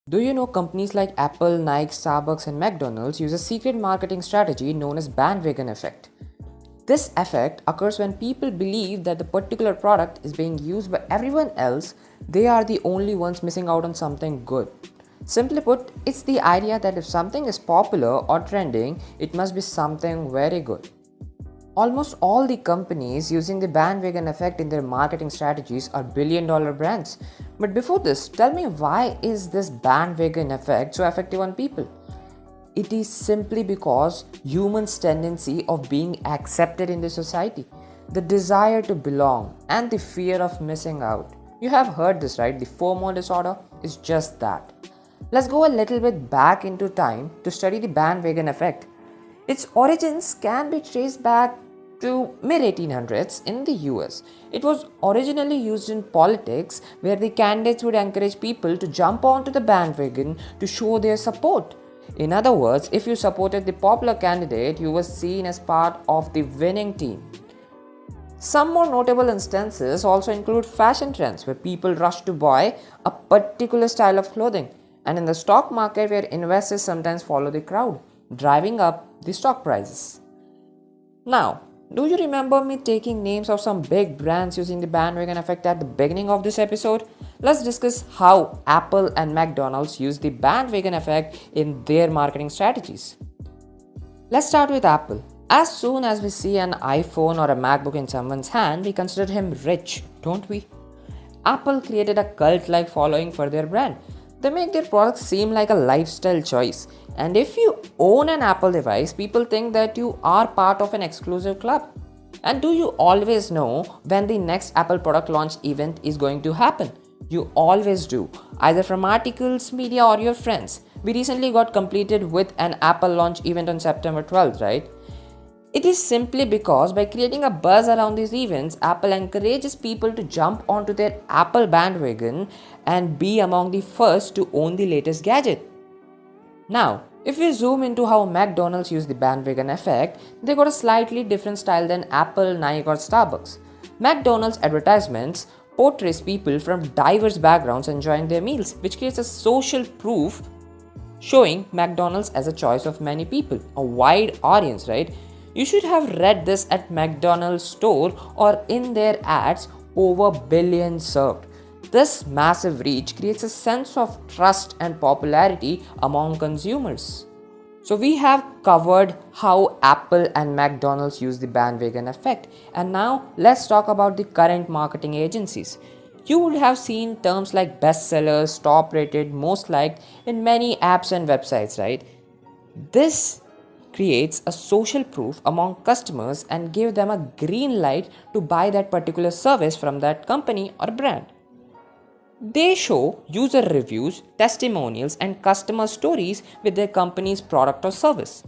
Do you know companies like Apple, Nike, Starbucks, and McDonald's use a secret marketing strategy known as bandwagon effect? This effect occurs when people believe that the particular product is being used by everyone else, they are the only ones missing out on something good. Simply put, it's the idea that if something is popular or trending, it must be something very good. Almost all the companies using the bandwagon effect in their marketing strategies are billion-dollar brands. But before this, tell me, why is this bandwagon effect so effective on people? It is simply because humans' tendency of being accepted in the society, the desire to belong, and the fear of missing out. You have heard this, right? The FOMO disorder is just that. Let's go a little bit back into time to study the bandwagon effect. Its origins can be traced back to mid 1800s in the US. It was originally used in politics, where the candidates would encourage people to jump onto the bandwagon to show their support. In other words, if you supported the popular candidate, you were seen as part of the winning team. Some more notable instances also include fashion trends, where people rush to buy a particular style of clothing, and in the stock market, where investors sometimes follow the crowd, driving up the stock prices. Now, do you remember me taking names of some big brands using the bandwagon effect at the beginning of this episode? Let's discuss how Apple and McDonald's use the bandwagon effect in their marketing strategies. Let's start with Apple. As soon as we see an iPhone or a MacBook in someone's hand, we consider him rich, don't we? Apple created a cult-like following for their brand. They make their products seem like a lifestyle choice. And if you own an Apple device, people think that you are part of an exclusive club. And do you always know when the next Apple product launch event is going to happen? You always do, either from articles, media, or your friends. We recently got completed with an Apple launch event on September 12th, right? It is simply because by creating a buzz around these events, Apple encourages people to jump onto their Apple bandwagon and be among the first to own the latest gadget. Now, if we zoom into how McDonald's use the bandwagon effect, they got a slightly different style than Apple, Nike, or Starbucks. McDonald's advertisements portrays people from diverse backgrounds enjoying their meals, which creates a social proof showing McDonald's as a choice of many people, a wide audience, right? You should have read this at McDonald's store or in their ads, over billions served. This massive reach creates a sense of trust and popularity among consumers. So we have covered how Apple and McDonald's use the bandwagon effect, and now let's talk about the current marketing agencies. You would have seen terms like bestsellers, top rated, most liked in many apps and websites, right? This creates a social proof among customers and give them a green light to buy that particular service from that company or brand. They show user reviews, testimonials, and customer stories with their company's product or service.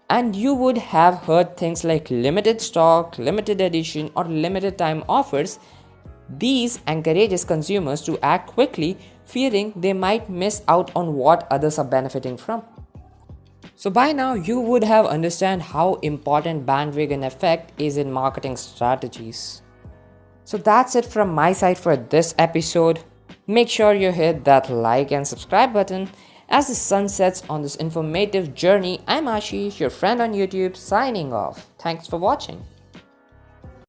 And you would have heard things like limited stock, limited edition, or limited time offers. These encourages consumers to act quickly, fearing they might miss out on what others are benefiting from. So by now you would have understand how important bandwagon effect is in marketing strategies. So that's it from my side for this episode. Make sure you hit that like and subscribe button. As the sun sets on this informative journey, I'm Ashish, your friend on YouTube, signing off. Thanks for watching.